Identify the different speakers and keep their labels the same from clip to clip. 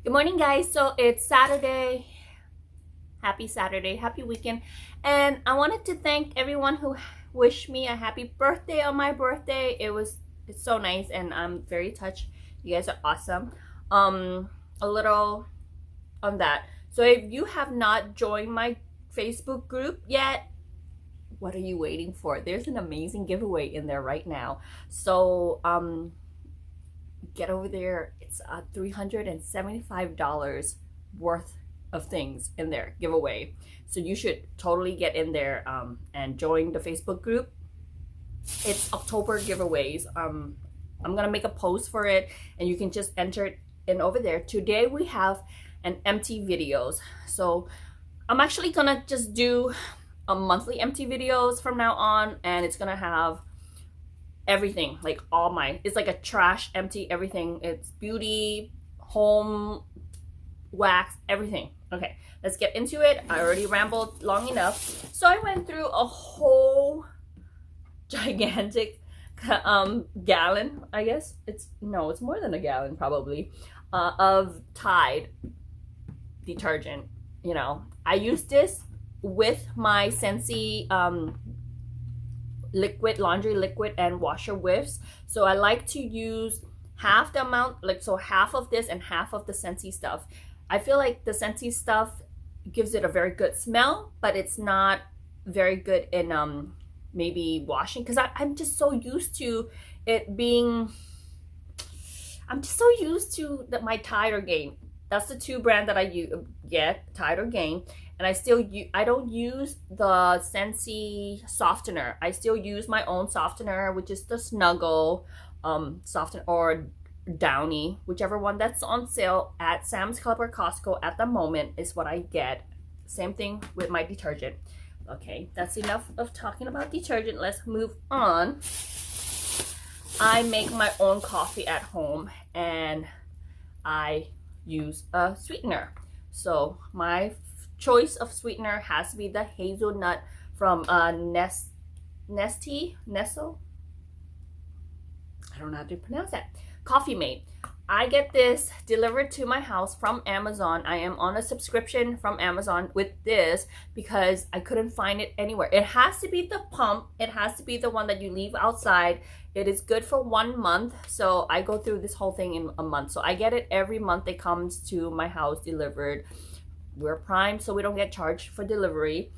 Speaker 1: Good morning, guys. So it's Saturday. Happy Saturday, happy weekend. And I wanted to thank everyone who wished me a happy birthday on my birthday. It's so nice and I'm very touched. You guys are awesome. A little on that. So if you have not joined my Facebook group yet, what are you waiting for? There's an amazing giveaway in there right now. So get over there. It's $375 worth of things in there giveaway. So you should totally get in there and join the Facebook group. It's October giveaways. I'm gonna make a post for it and you can just enter it in over there. Today we have an empty videos. So I'm actually gonna just do a monthly empty videos from now on, and it's gonna have everything, like it's like a trash empty everything. It's beauty, home, wax, everything. Okay, let's get into it. I already rambled long enough. So I went through a whole gigantic gallon, I guess. It's more than a gallon probably, of Tide detergent. I use this with my Scentsy liquid, laundry liquid and washer whiffs. So I like to use half the amount, half of this and half of the Scentsy stuff. I feel like the Scentsy stuff gives it a very good smell, but it's not very good in maybe washing, because I'm just so used to it being, my Tide or Gain. That's the two brand that I get, Tide or Gain. And I don't use the Scentsy softener. I still use my own softener, which is the Snuggle softener or Downy, whichever one that's on sale at Sam's Club or Costco at the moment is what I get. Same thing with my detergent. Okay, that's enough of talking about detergent. Let's move on. I make my own coffee at home and I use a sweetener. So my choice of sweetener has to be the hazelnut from Nestle. I don't know how to pronounce that. Coffee Mate. I get this delivered to my house from Amazon. I am on a subscription from Amazon with this because I couldn't find it anywhere. It has to be the pump. It has to be the one that you leave outside. It is good for 1 month. So I go through this whole thing in a month. So I get it every month. It comes to my house delivered. We're Prime, so we don't get charged for delivery.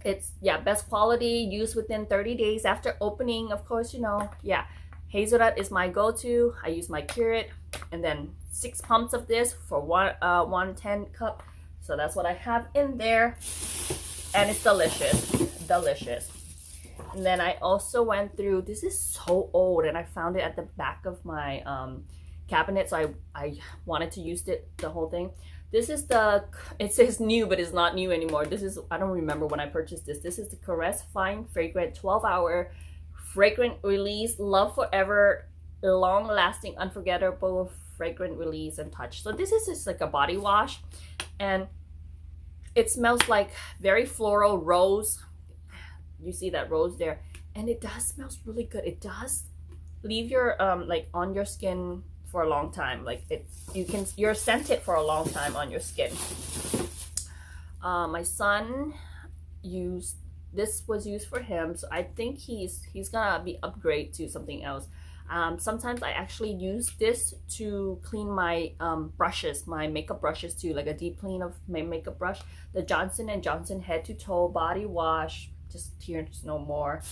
Speaker 1: It's best quality, used within 30 days after opening. Of course, hazelnut is my go-to. I use my Curate, and then 6 pumps of this for 110 cup. So that's what I have in there, and it's delicious. And then I also went through, this is so old, and I found it at the back of my cabinet, so I wanted to use the whole thing. This is it says new, but it's not new anymore. I don't remember when I purchased this. This is the Caress Fine Fragrant 12-hour fragrant release, love forever, long lasting, unforgettable fragrant release and touch. So this is just like a body wash, and it smells like very floral rose. You see that rose there, and it does smells really good. It does leave your on your skin for a long time. You're scented for a long time on your skin. My son was used for him, so I think he's gonna be upgrade to something else. Sometimes I actually use this to clean my brushes, my makeup brushes too, like a deep clean of my makeup brush. The Johnson & Johnson Head to Toe Body Wash, just Tears No More.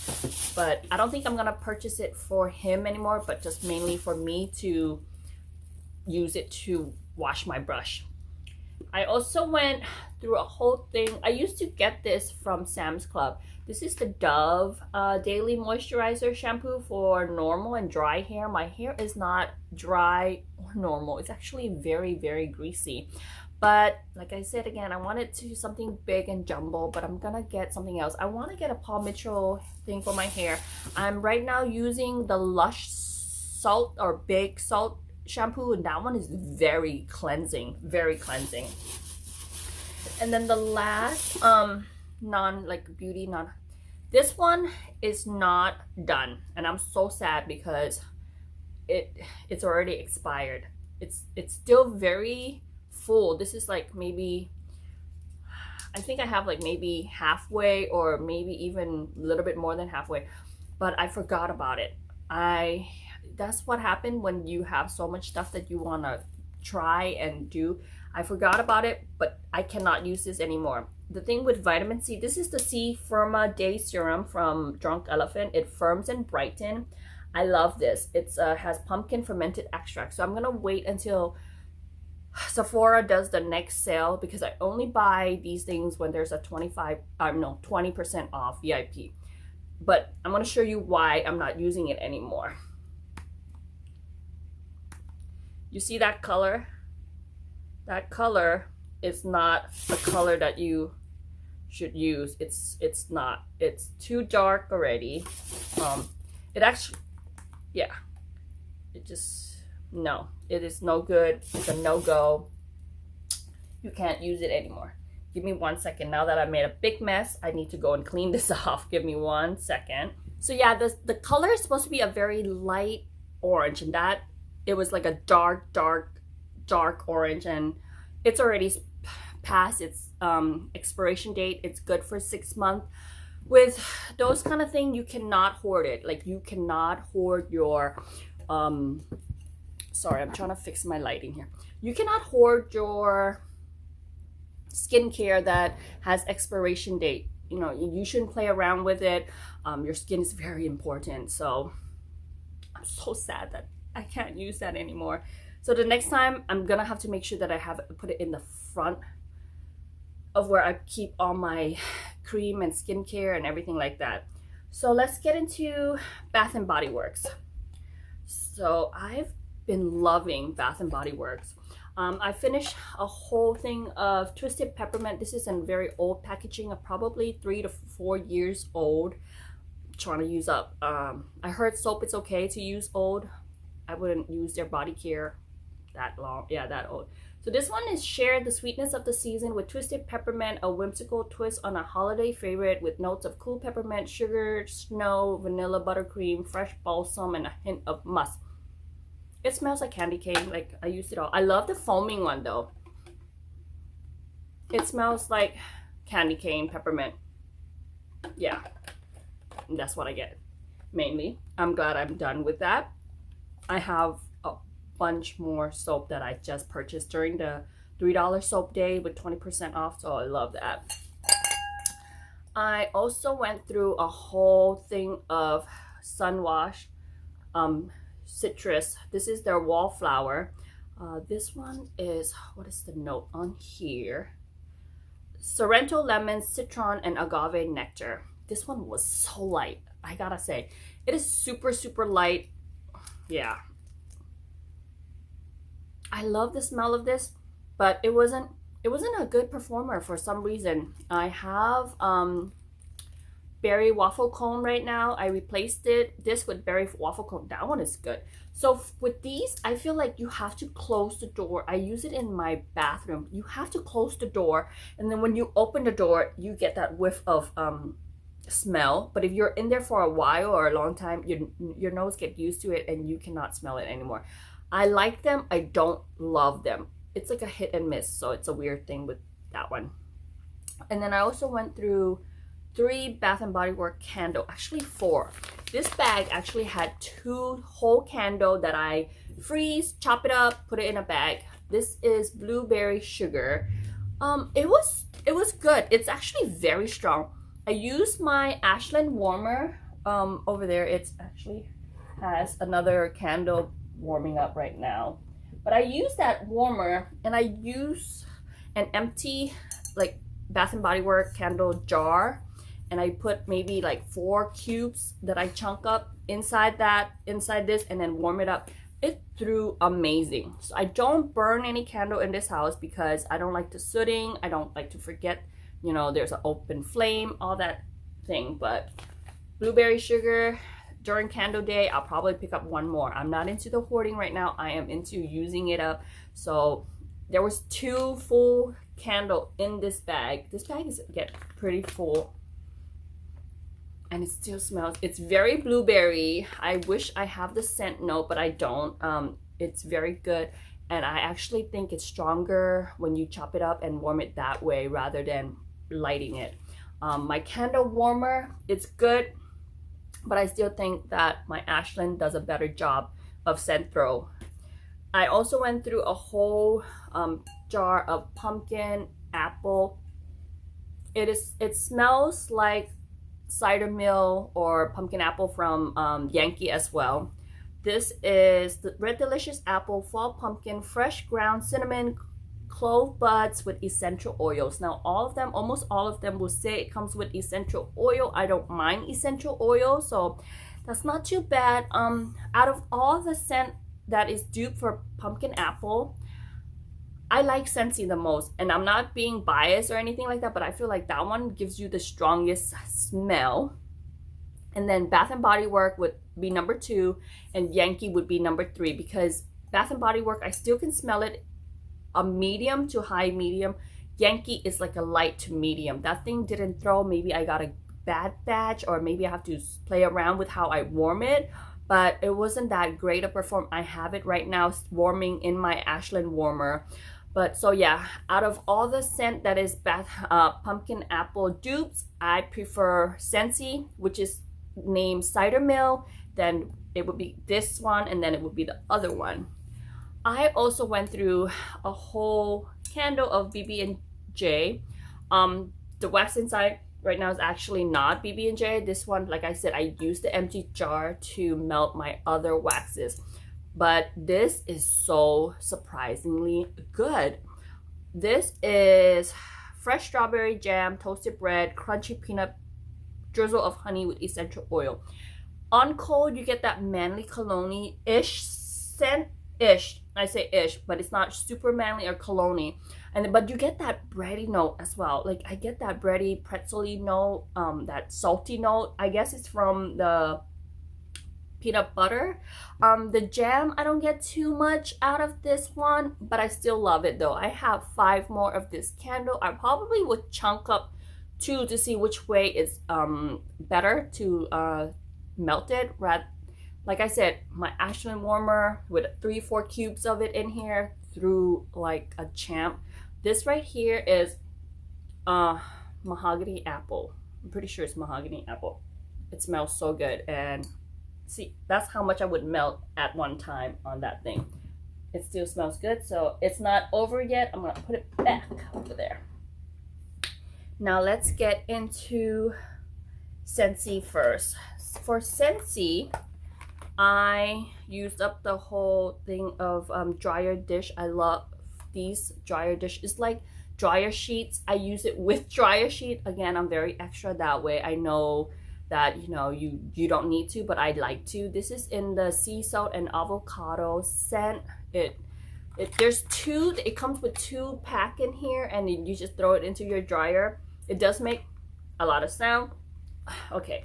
Speaker 1: But I don't think I'm gonna purchase it for him anymore, but just mainly for me to use it to wash my brush. I also went through a whole thing. I used to get this from Sam's Club. This is the Dove Daily Moisturizer Shampoo for normal and dry hair. My hair is not dry or normal. It's actually very, very greasy. But like I said again, I wanted to do something big and jumbo, but I'm gonna get something else. I want to get a Paul Mitchell thing for my hair. I'm right now using the Lush Salt or Big Salt shampoo, and that one is very cleansing. And then the last this one is not done, and I'm so sad because it's already expired. it's still very full. This is like maybe, I think I have like maybe halfway or maybe even a little bit more than halfway, but I forgot about it. That's what happened when you have so much stuff that you want to try and do. I forgot about it, but I cannot use this anymore. The thing with vitamin C, this is the C Firma Day Serum from Drunk Elephant. It firms and brightens. I love this. It's has pumpkin fermented extract. So I'm gonna wait until Sephora does the next sale, because I only buy these things when there's a 20% off VIP. But I'm gonna show you why I'm not using it anymore. You see that color? That color is not the color that you should use. It's not. It's too dark already. It actually, yeah. It just, no. It is no good. It's a no-go. You can't use it anymore. Give me 1 second. Now that I made a big mess, I need to go and clean this off. Give me 1 second. So yeah, the color is supposed to be a very light orange, and that it was like a dark orange, and it's already past its expiration date. It's good for 6 months. With those kind of thing, you cannot hoard it. Like, you cannot hoard your sorry, I'm trying to fix my lighting here. You cannot hoard your skincare that has expiration date. You know, you shouldn't play around with it. Your skin is very important. So I'm so sad that I can't use that anymore. So the next time, I'm gonna have to make sure that I have put it in the front of where I keep all my cream and skincare and everything like that. So let's get into Bath and Body Works. So I've been loving Bath and Body Works. I finished a whole thing of Twisted Peppermint. This is in very old packaging, of probably 3 to 4 years old. Trying to use up. I heard soap it's okay to use old. I wouldn't use their body care that long. Yeah, that old. So this one is Share the Sweetness of the Season with Twisted Peppermint, a whimsical twist on a holiday favorite with notes of cool peppermint, sugar, snow, vanilla, buttercream, fresh balsam, and a hint of musk. It smells like candy cane. Like, I used it all. I love the foaming one though. It smells like candy cane peppermint. Yeah, and that's what I get mainly. I'm glad I'm done with that. I have a bunch more soap that I just purchased during the $3 soap day with 20% off, so I love that. I also went through a whole thing of Sunwash citrus. This is their wallflower. This one is, what is the note on here? Sorrento lemon, citron, and agave nectar. This one was so light, I gotta say. It is super light. Yeah, I love the smell of this, but it wasn't a good performer for some reason. I have berry waffle cone right now. I replaced this with berry waffle cone. That one is good. So with these, I feel like you have to close the door. I use it in my bathroom. You have to close the door, and then when you open the door, you get that whiff of smell. But if you're in there for a while or a long time, your nose get used to it and you cannot smell it anymore. I like them. I don't love them. It's like a hit and miss, so it's a weird thing with that one. And then I also went through 3 Bath and Body Works candle, actually 4. This bag actually had 2 whole candle that I freeze, chop it up, put it in a bag. This is blueberry sugar. It was good. It's actually very strong. I used my Ashland warmer over there. It's actually has another candle warming up right now. But I use that warmer, and I use an empty like Bath and Body Works candle jar, and I put maybe like 4 cubes that I chunk up inside this, and then warm it up. It threw amazing. So I don't burn any candle in this house because I don't like the sooting. I don't like to forget, you know, there's an open flame, all that thing. But blueberry sugar, during candle day, I'll probably pick up 1 more. I'm not into the hoarding right now. I am into using it up. So there was 2 full candle in this bag. This bag is get pretty full, and it still smells. It's very blueberry. I wish I have the scent note, but I don't. It's very good. and I actually think it's stronger when you chop it up and warm it that way rather than lighting it. My candle warmer, it's good, but I still think that my Ashland does a better job of scent throw. I also went through a whole jar of pumpkin apple. It smells like cider mill or pumpkin apple from Yankee as well. This is the Red Delicious Apple Fall Pumpkin Fresh Ground Cinnamon Clove Buds with essential oils. Now almost all of them will say it comes with essential oil. I don't mind essential oil, so that's not too bad. Out of all the scent that is dupe for pumpkin apple, I like Scentsy the most, and I'm not being biased or anything like that, but I feel like that one gives you the strongest smell. And then Bath and Body Works would be number 2, and Yankee would be number 3, because Bath and Body Works, I still can smell it a medium to high medium. Yankee is like a light to medium. That thing didn't throw. Maybe I got a bad batch, or maybe I have to play around with how I warm it, but it wasn't that great a perform. I have it right now warming in my Ashland warmer. But so yeah, out of all the scent that is pumpkin apple dupes, I prefer Scentsy, which is named Cider Mill. Then it would be this one, and then it would be the other one. I also went through a whole candle of BB&J. The wax inside right now is actually not BB&J. This one, like I said, I used the empty jar to melt my other waxes. But this is so surprisingly good. This is fresh strawberry jam, toasted bread, crunchy peanut, drizzle of honey with essential oil. On cold, you get that manly cologne-ish scent. I say ish, but it's not super manly or cologne-y. But you get that bready note as well. Like I get that bready, pretzel-y note, that salty note. I guess it's from the peanut butter. The jam, I don't get too much out of this one, but I still love it though. I have 5 more of this candle. I probably would chunk up 2 to see which way is better to melt it. Like I said, my Ashland warmer with 3-4 cubes of it in here through like a champ. This right here is mahogany apple. I'm pretty sure it's mahogany apple. It smells so good, and see, that's how much I would melt at one time on that thing. It still smells good, so it's not over yet. I'm gonna put it back over there. Now let's get into Scentsy first. For Scentsy, I used up the whole thing of dryer dish. I love these dryer dish. It's like dryer sheets. I use it with dryer sheet. Again, I'm very extra that way. I know that you don't need to, but I'd like to. This is in the sea salt and avocado scent. There's 2. It comes with 2 pack in here, and you just throw it into your dryer. It does make a lot of sound. Okay,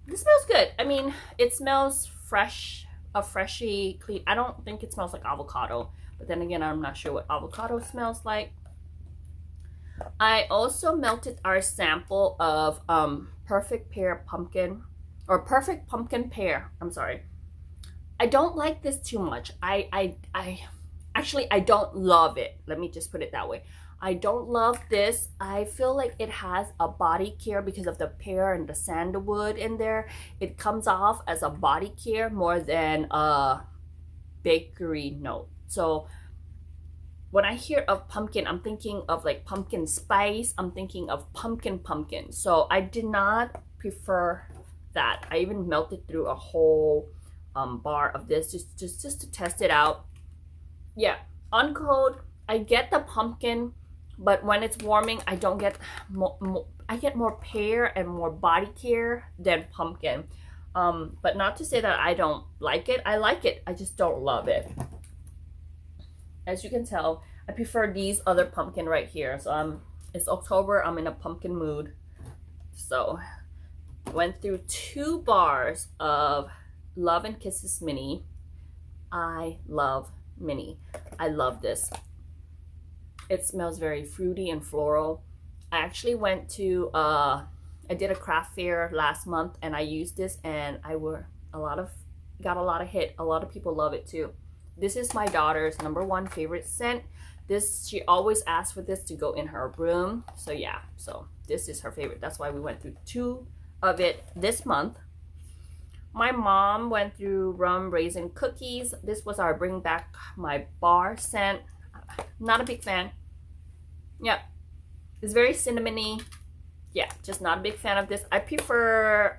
Speaker 1: this smells good. I mean, it smells fresh, a freshy clean. I don't think it smells like avocado, but then again, I'm not sure what avocado smells like. I also melted our sample of perfect pumpkin pear. I'm sorry. I don't like this too much. I actually, I don't love it. Let me just put it that way. I don't love this. I feel like it has a body care because of the pear and the sandalwood in there. It comes off as a body care more than a bakery note. So when I hear of pumpkin, I'm thinking of like pumpkin spice. I'm thinking of pumpkin. So I did not prefer that. I even melted through a whole bar of this just to test it out. Yeah, on cold, I get the pumpkin, but when it's warming, I don't get I get more pear and more body care than pumpkin. But not to say that I don't like it. I like it. I just don't love it. As you can tell, I prefer these other pumpkin right here. So it's October. I'm in a pumpkin mood. So went through 2 bars of Love and Kisses Mini. I love Mini. I love this. It smells very fruity and floral. I actually went to I did a craft fair last month, and I used this, and got a lot of hit. A lot of people love it too. This is my daughter's #1 favorite scent. This, she always asks for this to go in her room. So yeah, so this is her favorite. That's why we went through 2 of it this month. My mom went through rum raisin cookies. This was our bring back my bar scent. Not a big fan. Yeah, it's very cinnamony. Yeah, just not a big fan of this. I prefer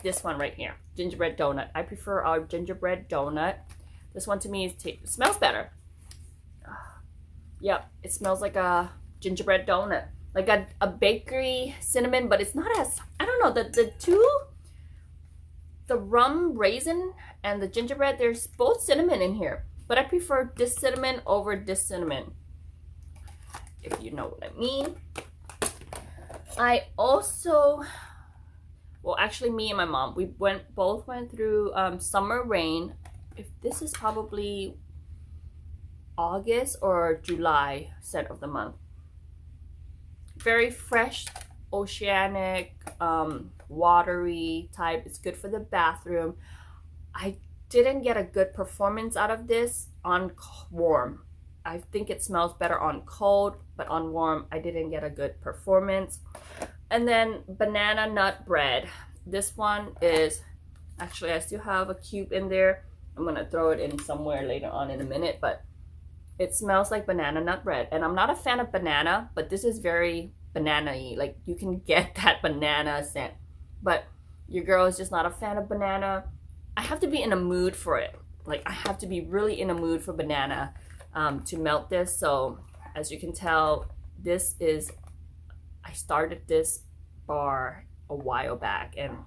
Speaker 1: this one right here, gingerbread donut. I prefer our gingerbread donut. This one to me smells better. Yep, it smells like a gingerbread donut, like a bakery cinnamon, but it's not as, I don't know, the rum raisin and the gingerbread, there's both cinnamon in here, but I prefer this cinnamon over this cinnamon, if you know what I mean. I also, well, actually me and my mom, we both went through summer rain. If this is probably August or July scent of the month. Very fresh, oceanic, watery type. It's good for the bathroom. I didn't get a good performance out of this on warm. I think it smells better on cold, but on warm I didn't get a good performance. And then banana nut bread. This one is, actually I still have a cube in there. I'm gonna throw it in somewhere later on in a minute, but it smells like banana nut bread. And I'm not a fan of banana, but this is very banana-y. Like, you can get that banana scent. But your girl is just not a fan of banana. I have to be in a mood for it. Like, I have to be really in a mood for banana to melt this. So, as you can tell, this is, I started this bar a while back, and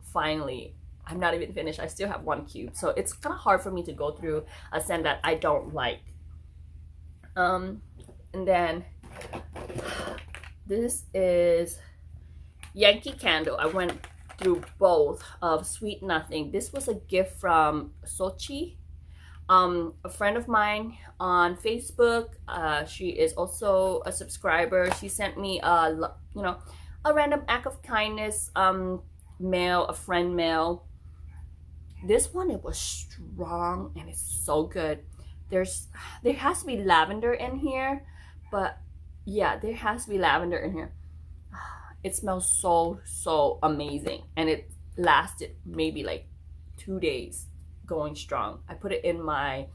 Speaker 1: finally, I'm not even finished. I still have 1 cube. So, it's kind of hard for me to go through a scent that I don't like. And then this is Yankee Candle. I went through both of Sweet Nothing. This was a gift from Sochi, a friend of mine on Facebook. She is also a subscriber. She sent me a random act of kindness mail, a friend mail. This one, it was strong and it's so good. There has to be lavender in here, but yeah, there has to be lavender in here. It smells so amazing, and it lasted maybe like 2 days going strong. I put it in my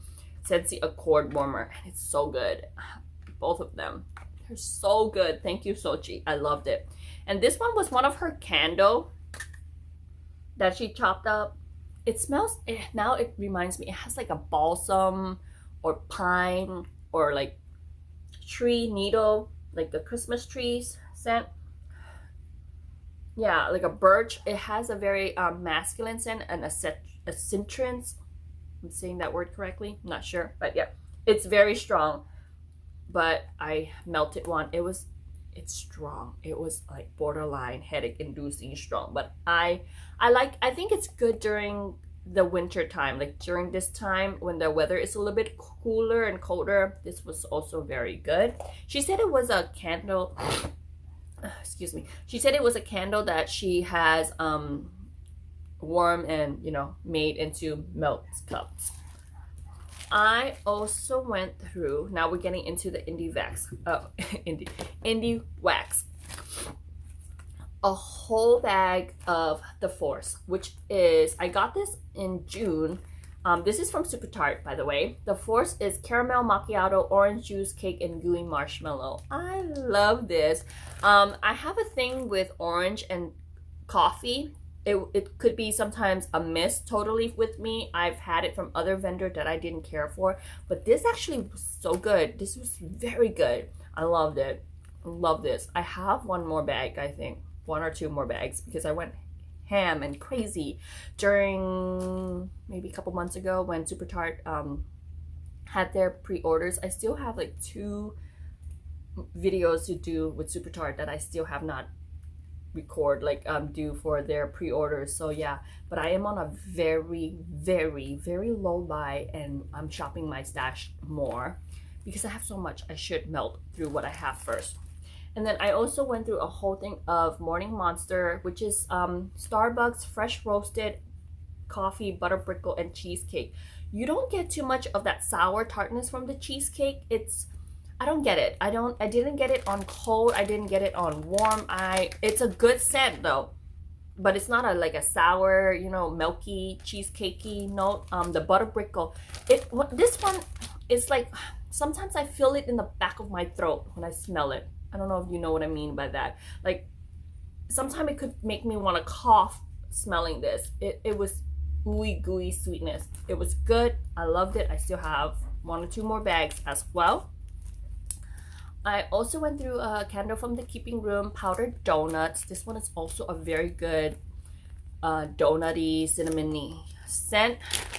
Speaker 1: Scentsy Accord warmer, and it's so good. Both of them, they're so good. Thank you, Sochi. I loved it. And this one was one of her candle that she chopped up. It smells, now it reminds me, it has like a balsam or pine or like tree needle, like the Christmas trees scent. Yeah, like a birch. It has a very masculine scent and a citrus. I'm saying that word correctly, I'm not sure, but yeah, it's very strong. But I melted one. It's strong. It was like borderline headache inducing strong, but I think it's good during the winter time, like during this time when the weather is a little bit cooler and colder. This was also very good. She said it was a candle, excuse me, she said it was a candle that she has warm and made into melt cups. I also went through, now we're getting into the indie wax, a whole bag of the Force, which is, I got this in June. This is from Super Tart, by the way. The Force is caramel macchiato, orange juice cake, and gooey marshmallow. I love this. I have a thing with orange and coffee. It could be sometimes a miss totally with me. I've had it from other vendors that I didn't care for, but this actually was so good. This was very good. I loved it. Love this. I have one more bag, I think. 1 or 2 more bags, because I went ham and crazy during maybe a couple months ago when Super Tart had their pre-orders. I still have like 2 videos to do with Super Tart that I still have not record, like due for their pre-orders. So yeah, but I am on a very low buy, and I'm shopping my stash more because I have so much. I should melt through what I have first. And then I also went through a whole thing of Morning Monster, which is Starbucks fresh roasted coffee, butter brickle, and cheesecake. you don't get too much of that sour tartness from the cheesecake. I don't get it. I didn't get it on cold. I didn't get it on warm. It's a good scent though, but it's not like a sour, you know, milky, cheesecakey note. The butter brickle, this one is like, sometimes I feel it in the back of my throat when I smell it. I don't know if you know what I mean by that. Like, sometimes it could make me want to cough smelling this. It was ooey gooey sweetness. It was good. I loved it. I still have 1 or 2 more bags as well. I also went through a candle from the Keeping Room, powdered donuts. This one is also a very good donutty, cinnamony scent.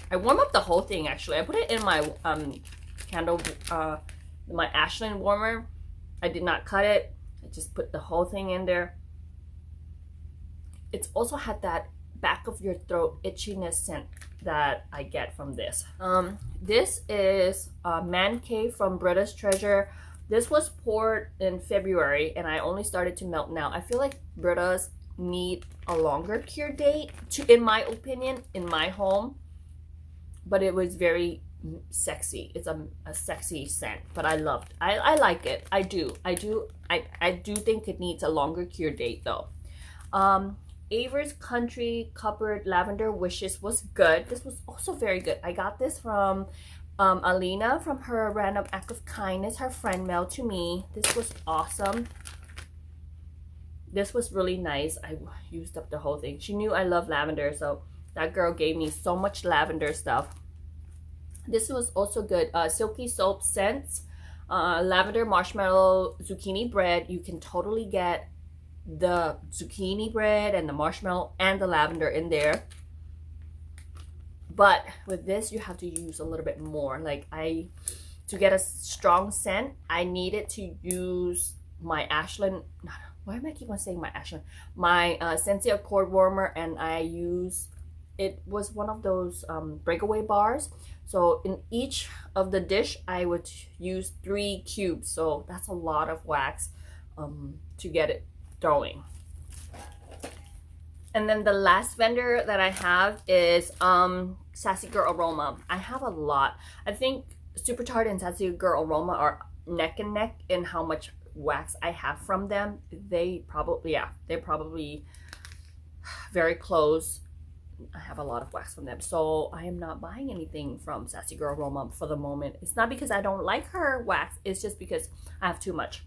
Speaker 1: I warmed up the whole thing actually. I put it in my candle, my Ashland warmer. I did not cut it. I just put the whole thing in there. It's also had that back of your throat itchiness scent that I get from this. This is Man Cave from Britta's Treasure. This was poured in February and I only started to melt now. I feel like Britta's need a longer cure date, in my opinion, in my home. But it was very sexy. It's a sexy scent, but I like it. I do think it needs a longer cure date though. Ava's Country Cupboard Lavender Wishes was good. This was also very good. I got this from Alina from her Random Act of Kindness. Her friend mailed to me. This was awesome. This was really nice. I used up the whole thing. She knew I love lavender, so that girl gave me so much lavender stuff. This was also good. Silky Soap Scents, lavender marshmallow zucchini bread. You can totally get the zucchini bread and the marshmallow and the lavender in there. But with this, you have to use a little bit more. Like, to get a strong scent, I needed to use my Ashland, why am I keep on saying my Ashland? My Sensia cord warmer, and it was one of those breakaway bars. So in each of the dish, I would use 3 cubes. So that's a lot of wax to get it going. And then the last vendor that I have is Sassy Girl Aroma. I have a lot. I think Super Tart and Sassy Girl Aroma are neck and neck in how much wax I have from them. They're probably very close. I have a lot of wax from them, so I am not buying anything from Sassy Girl Aroma for the moment. It's not because I don't like her wax, it's just because I have too much.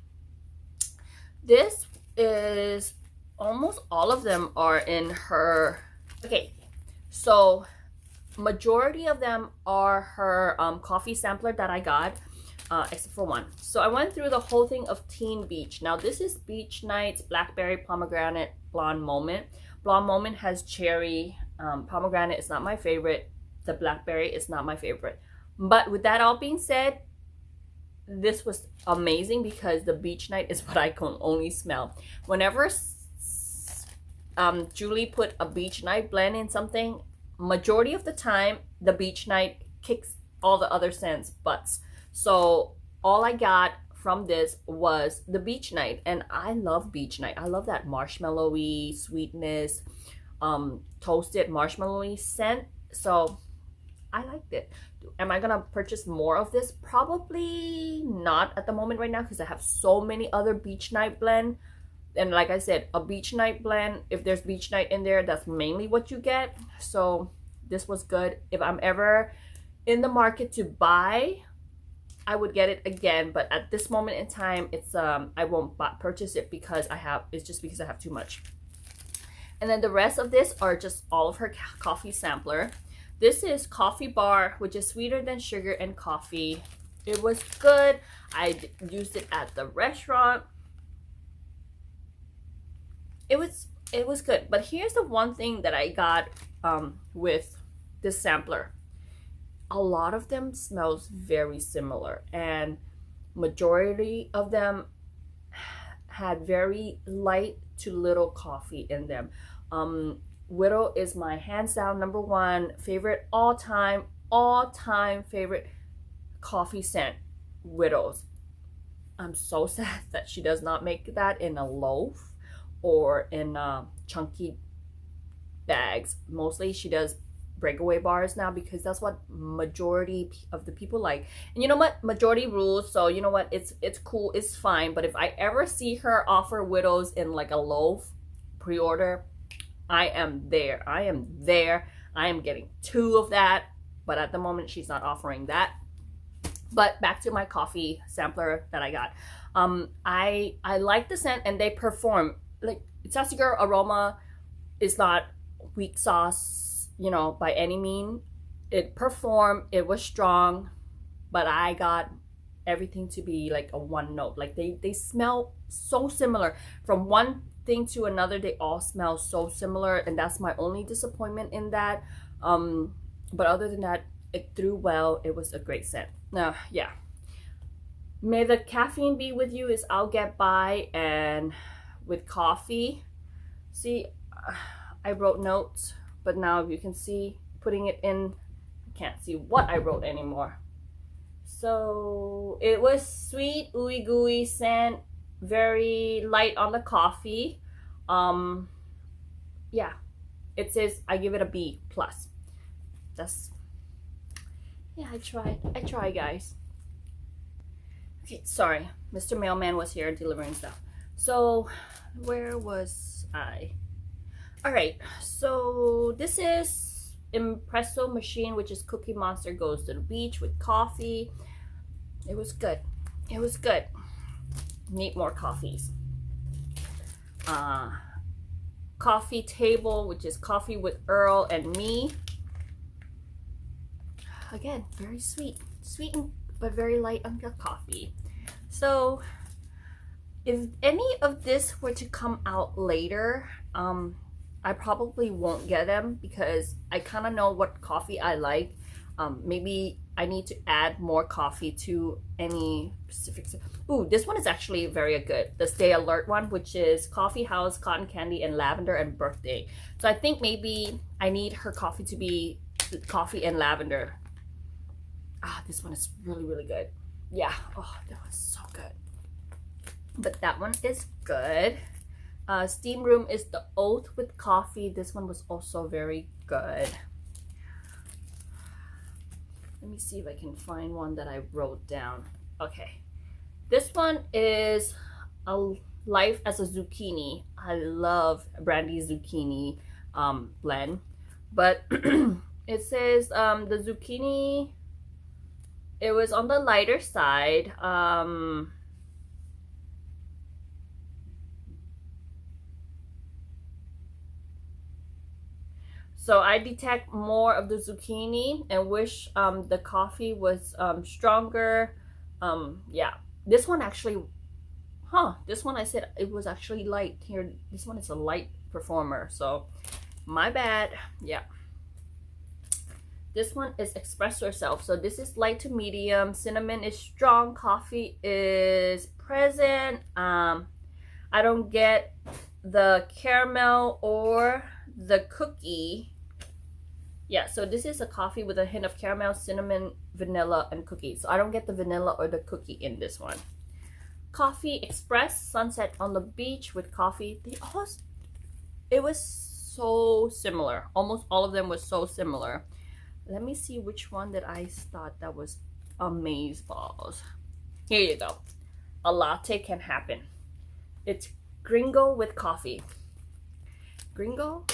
Speaker 1: This is, almost all of them are in her, okay, so majority of them are her coffee sampler that I got, except for one. So I went through the whole thing of Teen Beach. Now this is Beach Nights Blackberry Pomegranate Blonde Moment. Blonde Moment has cherry. Pomegranate is not my favorite. The blackberry is not my favorite. But with that all being said, this was amazing because the Beach Night is what I can only smell. Whenever Julie put a Beach Night blend in something, majority of the time the Beach Night kicks all the other scents butts. So all I got from this was the Beach Night, and I love Beach Night. I love that marshmallowy sweetness, toasted marshmallowy scent. So I liked it. Am I gonna purchase more of this? Probably not at the moment right now, because I have so many other Beach Night blend. And like I said, a Beach Night blend, if there's Beach Night in there, that's mainly what you get. So this was good. If I'm ever in the market to buy, I would get it again. But at this moment in time, it's I won't purchase it because it's just because I have too much. And then the rest of this are just all of her coffee sampler. This is Coffee Bar, which is sweeter than sugar and coffee. It was good. I used it at the restaurant. It was good. But here's the one thing that I got with this sampler. A lot of them smells very similar, and majority of them had very light to little coffee in them. Widow is my hands down #1 favorite, all-time favorite coffee scent. Widows. I'm so sad that she does not make that in a loaf or in chunky bags. Mostly she does breakaway bars now, because that's what majority of the people like. And you know what, majority rules, so you know what, it's cool, it's fine. But if I ever see her offer widows in like a loaf pre-order, I am there. I am getting 2 of that, but at the moment she's not offering that. But back to my coffee sampler that I got. I like the scent, and they perform. Like, Sassy Girl aroma is not weak sauce, you know, by any mean. It performed, it was strong, but I got everything to be like a one note. Like, they smell so similar. From one thing to another, they all smell so similar, and that's my only disappointment in that. But other than that, it threw well. It was a great scent. Now, yeah. May the caffeine be with you is I'll get by, and with coffee. See, I wrote notes, but now you can see putting it in, I can't see what I wrote anymore. So it was sweet, ooey gooey scent, very light on the coffee. Yeah, it says I give it a B plus. That's, yeah, I tried guys. Okay, sorry, Mr. Mailman was here delivering stuff. So where was I? All right, so this is espresso machine, which is Cookie Monster goes to the beach with coffee. It was good. It was good. Need more coffees. Coffee table, which is coffee with Earl and me. Again, very sweet, but very light on the coffee. So if any of this were to come out later, I probably won't get them, because I kind of know what coffee I like. Maybe I need to add more coffee to any specifics. Ooh, this one is actually very good. The Stay Alert one, which is Coffee House, Cotton Candy, and Lavender and Birthday. So I think maybe I need her coffee to be coffee and lavender. This one is really good. Yeah, oh, that was so good. But that one is good. Steam Room is the Oath with coffee. This one was also very good. Let me see if I can find one that I wrote down. Okay, this one is a Life as a Zucchini. I love Brandy zucchini blend, but it says the zucchini, it was on the lighter side. So I detect more of the zucchini and wish the coffee was stronger. Yeah, this one actually, this one I said it was actually light. Here, this one is a light performer, so my bad. Yeah. This one is Express Yourself. So this is light to medium. Cinnamon is strong. Coffee is present. I don't get the caramel or the cookie. Yeah, so this is a coffee with a hint of caramel, cinnamon, vanilla, and cookie. So I don't get the vanilla or the cookie in this one. Coffee Express, Sunset on the Beach with coffee. It was so similar. Almost all of them was so similar. Let me see which one that I thought that was amazeballs. Here you go. A latte can happen. It's Gringo with coffee. Gringo,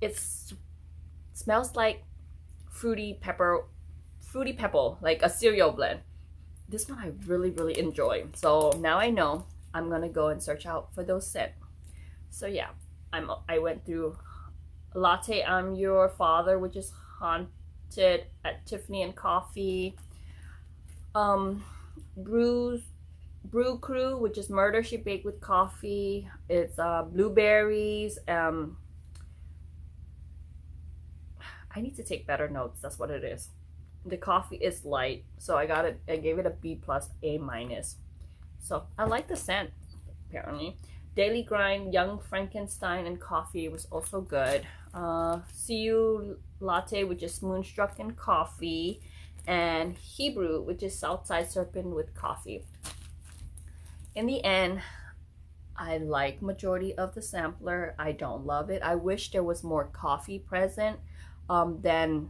Speaker 1: it smells like fruity pepper, like a cereal blend. This one I really enjoy. So now I know I'm gonna go and search out for those scents. So yeah, I went through Latte I'm Your Father, which is Haunted at Tiffany and Coffee. Brew Crew, which is Murder She Baked with coffee. It's blueberries. I need to take better notes. That's what it is. The coffee is light, so I gave it a B plus, A minus. So I like the scent, apparently. Daily Grind, Young Frankenstein, and coffee was also good. See You Latte, which is Moonstruck and coffee. And Hebrew, which is Southside Serpent with coffee. In the end, I like majority of the sampler. I don't love it. I wish there was more coffee present than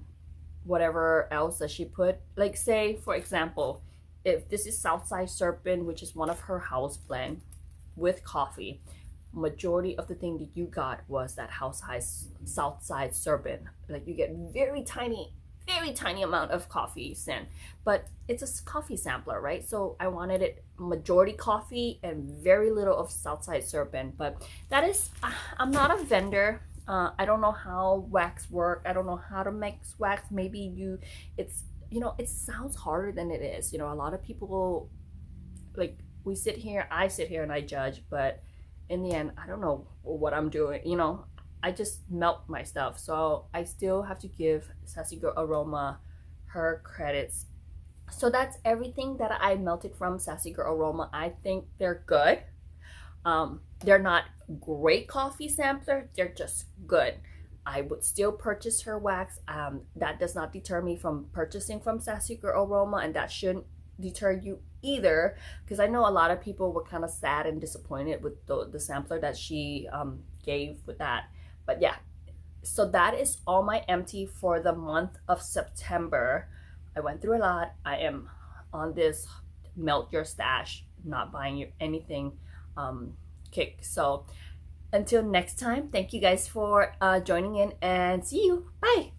Speaker 1: whatever else that she put. Like say, for example, if this is Southside Serpent, which is one of her house blend with coffee, majority of the thing that you got was that Southside Serpent. Like you get very tiny amount of coffee sent, but it's a coffee sampler, right? So I wanted it majority coffee and very little of Southside Serpent. But that is, I'm not a vendor. I don't know how wax work. I don't know how to mix wax. Maybe it's, it sounds harder than it is. A lot of people, like, I sit here and I judge, but in the end, I don't know what I'm doing. I just melt my stuff. So I still have to give Sassy Girl Aroma her credits. So that's everything that I melted from Sassy Girl Aroma. I think they're good. They're not great coffee sampler. They're just good. I would still purchase her wax. That does not deter me from purchasing from Sassy Girl Aroma, and that shouldn't deter you either, because I know a lot of people were kind of sad and disappointed with the sampler that she gave with that. But yeah, so that is all my empty for the month of September. I went through a lot. I am on this melt your stash, not buying you anything kick. So until next time, thank you guys for joining in, and see you. Bye.